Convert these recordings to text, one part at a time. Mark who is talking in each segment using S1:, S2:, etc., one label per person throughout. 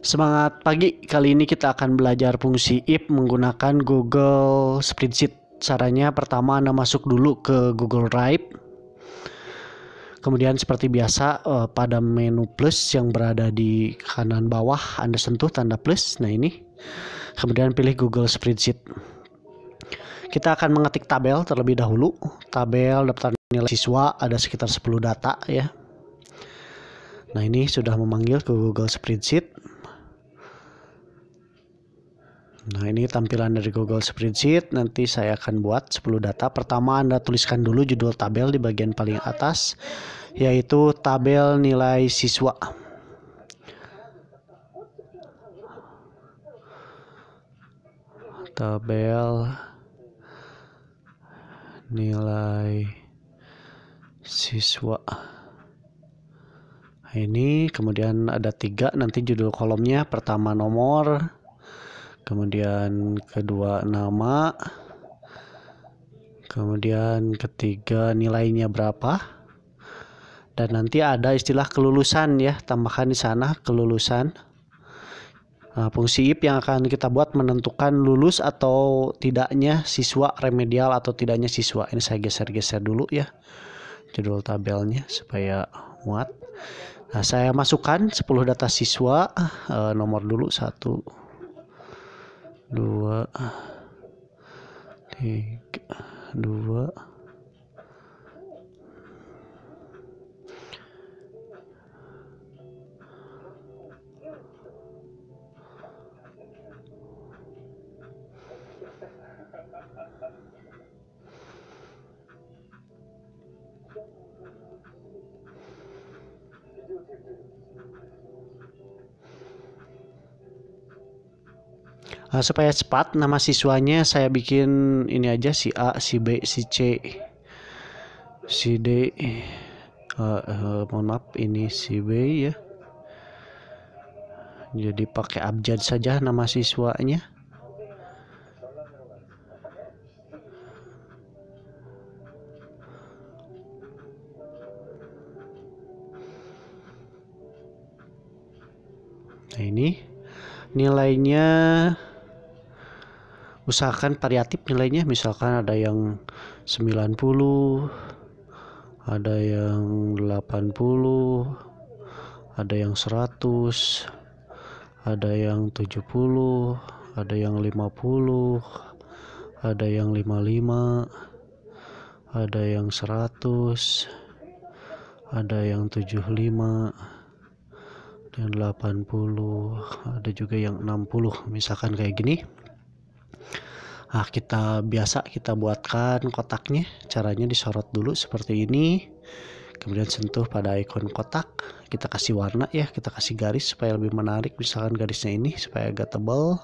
S1: Semangat pagi, kali ini kita akan belajar fungsi if menggunakan Google Spreadsheet. Caranya pertama Anda masuk dulu ke Google Drive. Kemudian seperti biasa pada menu plus yang berada di kanan bawah Anda sentuh tanda plus. Nah ini. Kemudian pilih Google Spreadsheet. Kita akan mengetik tabel terlebih dahulu. Tabel daftar nilai siswa ada sekitar 10 data ya. Nah ini sudah memanggil ke Google Spreadsheet. Nah ini tampilan dari Google Spreadsheet. Nanti saya akan buat 10 data. Pertama Anda tuliskan dulu judul tabel di bagian paling atas, yaitu tabel nilai siswa. Tabel nilai siswa. Nah, ini kemudian ada 3 nanti judul kolomnya. Pertama nomor, kemudian kedua nama, kemudian ketiga nilainya berapa, dan nanti ada istilah kelulusan ya, tambahkan di sana kelulusan. Nah, fungsi if yang akan kita buat menentukan lulus atau tidaknya siswa, remedial atau tidaknya siswa. Ini saya geser-geser dulu ya judul tabelnya supaya muat. Nah, saya masukkan 10 data siswa, nomor dulu 1, 2, 3, 2. Nah, supaya cepat nama siswanya saya bikin ini aja, si A, si B, si C, si D. Mohon maaf, ini si B ya. Jadi pakai abjad saja nama siswanya. Nah ini nilainya, usahakan variatif nilainya, misalkan ada yang 90, ada yang 80, ada yang 100, ada yang 70, ada yang 50, ada yang 55, ada yang 100, ada yang 75, dan 80, ada juga yang 60, misalkan kayak gini. Nah, kita buatkan kotaknya. Caranya disorot dulu seperti ini, kemudian sentuh pada ikon kotak, kita kasih warna ya, kita kasih garis supaya lebih menarik. Misalkan garisnya ini supaya agak tebal,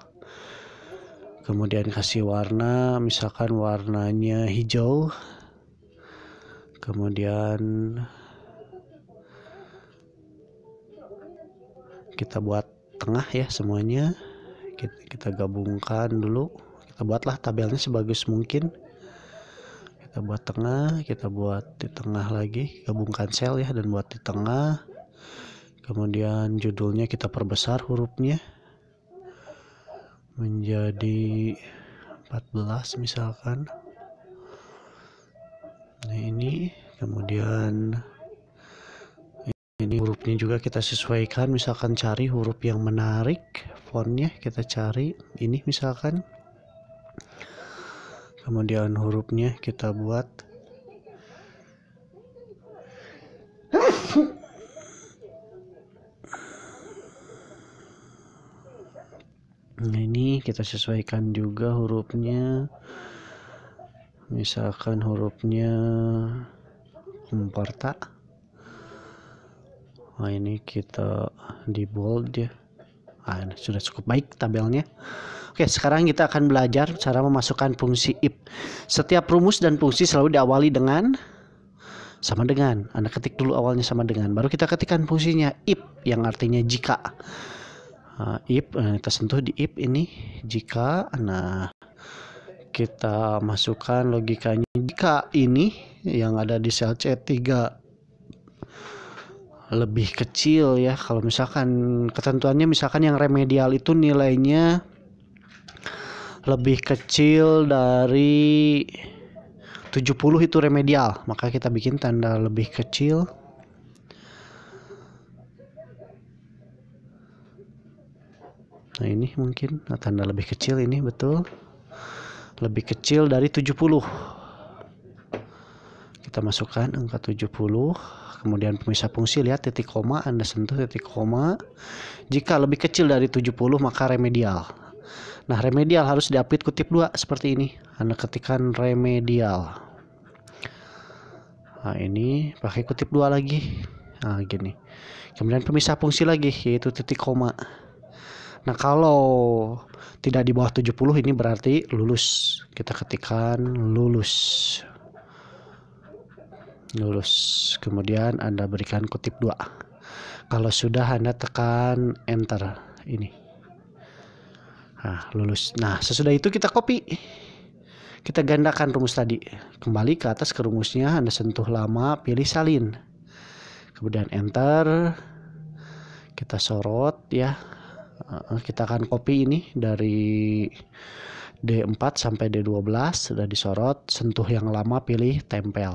S1: kemudian kasih warna, misalkan warnanya hijau, kemudian kita buat tengah ya semuanya. Kita gabungkan dulu, kita buatlah tabelnya sebagus mungkin. Kita buat tengah, kita buat di tengah lagi, gabungkan sel ya dan buat di tengah. Kemudian judulnya kita perbesar hurufnya menjadi 14 misalkan. Nah ini, kemudian ini hurufnya juga kita sesuaikan, misalkan cari huruf yang menarik, fontnya kita cari ini misalkan. Kemudian hurufnya kita buat nah ini kita sesuaikan juga hurufnya, misalkan hurufnya komparta. Nah ini kita di bold ya. Nah, ini sudah cukup baik tabelnya. Oke, sekarang kita akan belajar cara memasukkan fungsi if. Setiap rumus dan fungsi selalu diawali dengan sama dengan. Anda ketik dulu awalnya sama dengan, baru kita ketikkan fungsinya if yang artinya jika. If, kita sentuh di if ini jika. Nah, kita masukkan logikanya jika ini yang ada di sel C3 lebih kecil ya. Kalau misalkan ketentuannya misalkan yang remedial itu nilainya lebih kecil dari 70 itu remedial, maka kita bikin tanda lebih kecil. Nah ini mungkin tanda lebih kecil ini betul. Lebih kecil dari 70. Kita masukkan angka 70. Kemudian pemisah fungsi, lihat titik koma, Anda sentuh titik koma. Jika lebih kecil dari 70 maka remedial. Nah remedial harus diapit kutip 2 seperti ini. Anda ketikkan remedial. Nah ini pakai kutip 2 lagi. Nah gini. Kemudian pemisah fungsi lagi yaitu titik koma. Nah kalau tidak di bawah 70 ini berarti lulus. Kita ketikkan lulus. Lulus. Kemudian Anda berikan kutip 2. Kalau sudah Anda tekan enter ini. Nah lulus. Nah sesudah itu kita copy. Kita gandakan rumus tadi. Kembali ke atas ke rumusnya, Anda sentuh lama, pilih salin. Kemudian enter. Kita sorot ya. Kita akan copy ini dari D4 sampai D12 sudah disorot, sentuh yang lama, pilih tempel,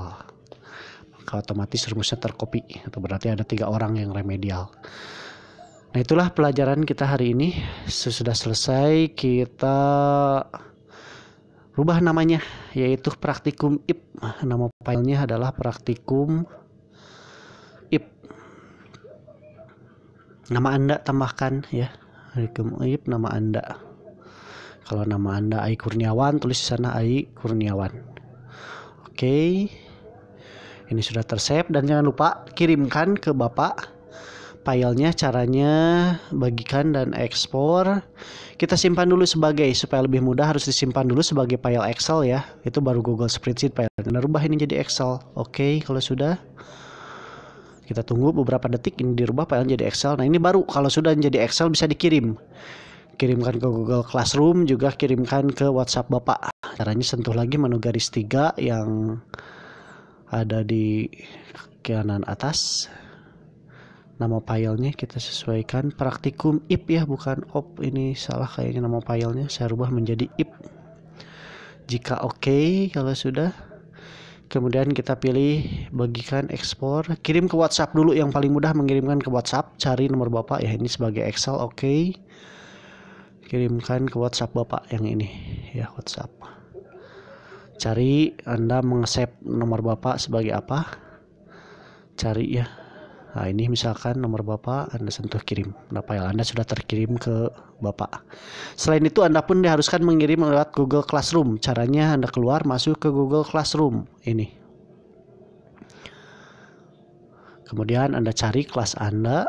S1: maka otomatis rumusnya tercopy. Itu berarti ada 3 orang yang remedial. Nah itulah pelajaran kita hari ini. Sesudah selesai kita rubah namanya yaitu praktikum IP. Nama filenya adalah praktikum IP. Nama Anda tambahkan ya. IP nama Anda. Kalau nama Anda Ai Kurniawan, tulis di sana Ai Kurniawan. Oke. Ini sudah tersave dan jangan lupa kirimkan ke Bapak filenya. Caranya bagikan dan ekspor. Kita simpan dulu supaya lebih mudah, harus disimpan dulu sebagai file Excel ya. Itu baru Google Spreadsheet file. Anda rubah ini jadi Excel. Oke, kalau sudah kita tunggu beberapa detik ini dirubah filenya jadi Excel. Nah ini baru kalau sudah jadi Excel bisa dikirim. Kirimkan ke Google Classroom, juga kirimkan ke WhatsApp Bapak. Caranya sentuh lagi menu garis 3 yang ada di kanan atas. Nama filenya kita sesuaikan praktikum IP ya, bukan op. Ini salah kayaknya nama filenya. Saya rubah menjadi IP. Jika oke, kalau sudah. Kemudian kita pilih bagikan ekspor, kirim ke WhatsApp dulu, yang paling mudah mengirimkan ke WhatsApp. Cari nomor Bapak ya, ini sebagai Excel, oke. Kirimkan ke WhatsApp Bapak yang ini ya, WhatsApp. Cari Anda meng-save nomor Bapak sebagai apa? Cari ya. Nah ini misalkan nomor Bapak, Anda sentuh kirim. Nah file Anda sudah terkirim ke Bapak. Selain itu Anda pun diharuskan mengirim lewat Google Classroom. Caranya Anda keluar, masuk ke Google Classroom ini. Kemudian Anda cari kelas Anda.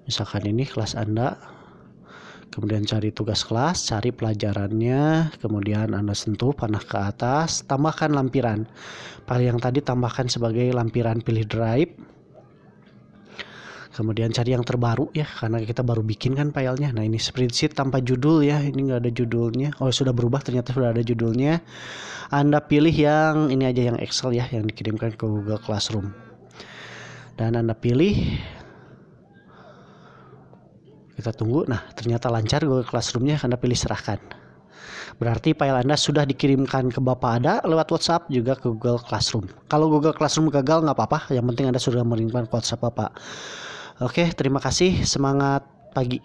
S1: Misalkan ini kelas Anda. Kemudian cari tugas kelas, cari pelajarannya. Kemudian Anda sentuh panah ke atas, tambahkan lampiran. File yang tadi tambahkan sebagai lampiran, pilih drive. Kemudian cari yang terbaru ya, karena kita baru bikin kan filenya. Nah ini spreadsheet tanpa judul ya, ini nggak ada judulnya. Oh sudah berubah, ternyata sudah ada judulnya. Anda pilih yang ini aja, yang Excel ya, yang dikirimkan ke Google Classroom. Dan Anda pilih. Kita tunggu. Nah ternyata lancar Google Classroom-nya. Anda pilih serahkan. Berarti file Anda sudah dikirimkan ke Bapak ada lewat WhatsApp, juga ke Google Classroom. Kalau Google Classroom gagal nggak apa-apa, yang penting Anda sudah mengirimkan ke WhatsApp Bapak. Oke, terima kasih. Semangat pagi.